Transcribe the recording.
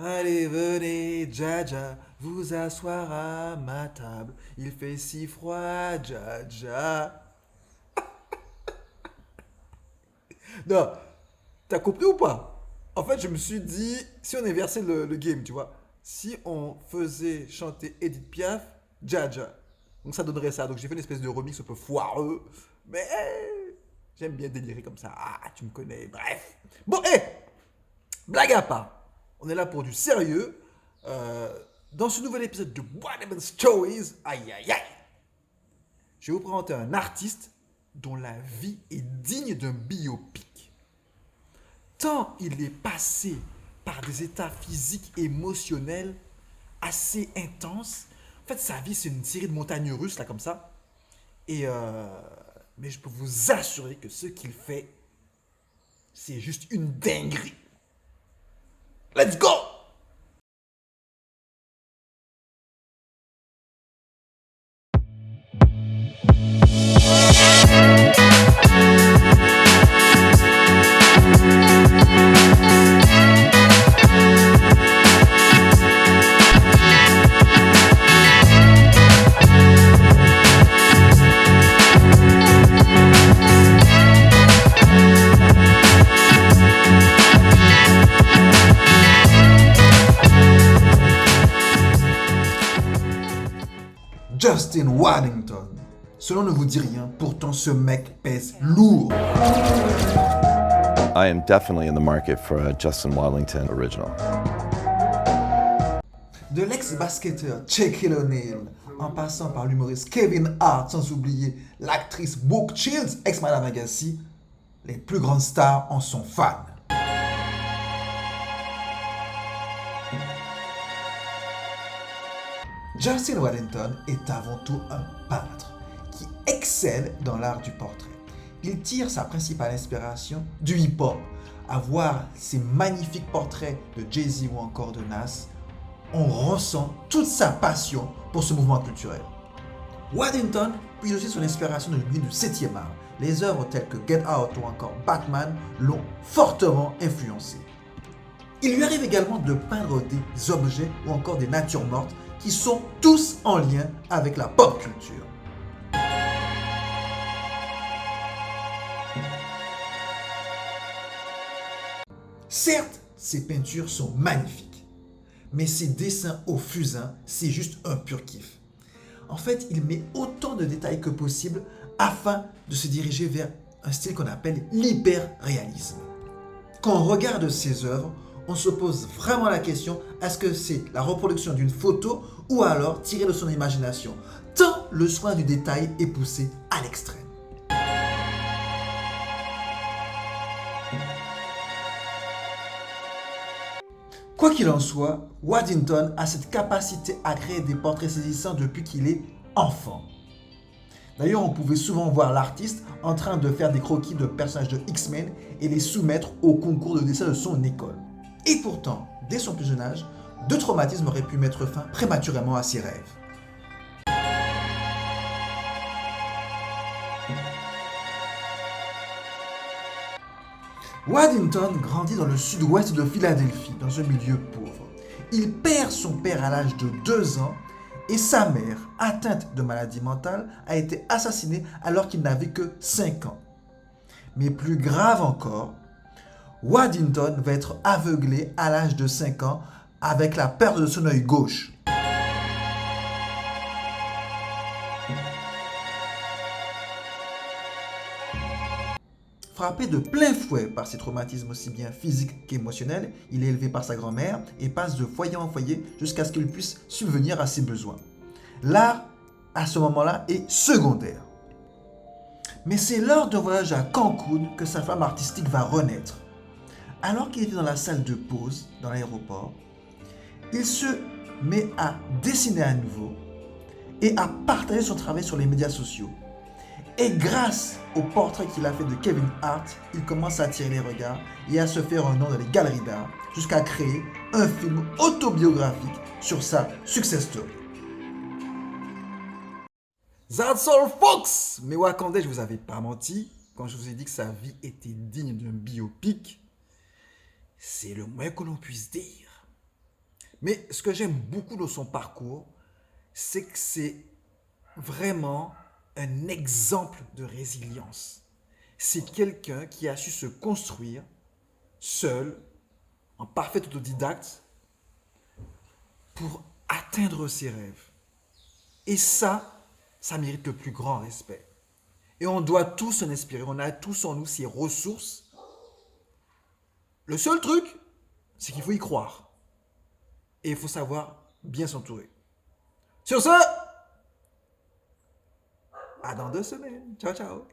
Allez, venez, Jaja, vous asseoir à ma table. Il fait si froid, Jaja. Non, t'as compris ou pas? En fait, je me suis dit, si on inversait le game, tu vois, si on faisait chanter Edith Piaf, Jaja, donc ça donnerait ça. Donc j'ai fait une espèce de remix un peu foireux, mais j'aime bien délirer comme ça. Ah, tu me connais, bref. Bon, blague à part, on est là pour du sérieux. Euh, dans ce nouvel épisode de What Happened Stories, aïe aïe aïe, je vais vous présenter un artiste dont la vie est digne d'un biopic. Tant il est passé par des états physiques et émotionnels assez intenses. En fait, sa vie, c'est une série de montagnes russes, là, comme ça. Et mais je peux vous assurer que ce qu'il fait, c'est juste une dinguerie. Let's go! Justin Waddington. Ce nom ne vous dit rien, pourtant ce mec pèse lourd. I am definitely in the market for a Justin Wallington original. De l'ex-basketteur Shaquille O'Neal, en passant par l'humoriste Kevin Hart, sans oublier l'actrice Brooke Shields, ex-Madame Agassi, les plus grandes stars en sont fans. Justin Waddington est avant tout un peintre qui excelle dans l'art du portrait. Il tire sa principale inspiration du hip-hop. À voir ces magnifiques portraits de Jay-Z ou encore de Nas, on ressent toute sa passion pour ce mouvement culturel. Waddington puise aussi son inspiration dans le milieu du 7e art. Les œuvres telles que Get Out ou encore Batman l'ont fortement influencé. Il lui arrive également de peindre des objets ou encore des natures mortes qui sont tous en lien avec la pop culture. Certes, ses peintures sont magnifiques, mais ses dessins au fusain, c'est juste un pur kiff. En fait, il met autant de détails que possible afin de se diriger vers un style qu'on appelle l'hyper-réalisme. Quand on regarde ses œuvres, on se pose vraiment la question, est-ce que c'est la reproduction d'une photo ou alors tiré de son imagination, tant le soin du détail est poussé à l'extrême. Quoi qu'il en soit, Waddington a cette capacité à créer des portraits saisissants depuis qu'il est enfant. D'ailleurs, on pouvait souvent voir l'artiste en train de faire des croquis de personnages de X-Men et les soumettre au concours de dessin de son école. Et pourtant, dès son plus jeune âge, deux traumatismes auraient pu mettre fin prématurément à ses rêves. Waddington grandit dans le sud-ouest de Philadelphie, dans un milieu pauvre. Il perd son père à l'âge de 2 ans et sa mère, atteinte de maladie mentale, a été assassinée alors qu'il n'avait que 5 ans. Mais plus grave encore, Waddington va être aveuglé à l'âge de 5 ans avec la perte de son œil gauche. Frappé de plein fouet par ses traumatismes aussi bien physiques qu'émotionnels, il est élevé par sa grand-mère et passe de foyer en foyer jusqu'à ce qu'il puisse subvenir à ses besoins. L'art, à ce moment-là, est secondaire. Mais c'est lors d'un voyage à Cancun que sa flamme artistique va renaître. Alors qu'il était dans la salle de pause dans l'aéroport, il se met à dessiner à nouveau et à partager son travail sur les médias sociaux. Et grâce au portrait qu'il a fait de Kevin Hart, il commence à attirer les regards et à se faire un nom dans les galeries d'art jusqu'à créer un film autobiographique sur sa success story. That's all folks! Mais Wakandais, je vous avais pas menti quand je vous ai dit que sa vie était digne d'un biopic. C'est le moins que l'on puisse dire. Mais ce que j'aime beaucoup dans son parcours, c'est que c'est vraiment un exemple de résilience. C'est quelqu'un qui a su se construire seul, en parfait autodidacte, pour atteindre ses rêves. Et ça mérite le plus grand respect. Et on doit tous en inspirer. On a tous en nous ces ressources. Le seul truc, c'est qu'il faut y croire. Et il faut savoir bien s'entourer. Sur ce, à dans 2 semaines. Ciao, ciao.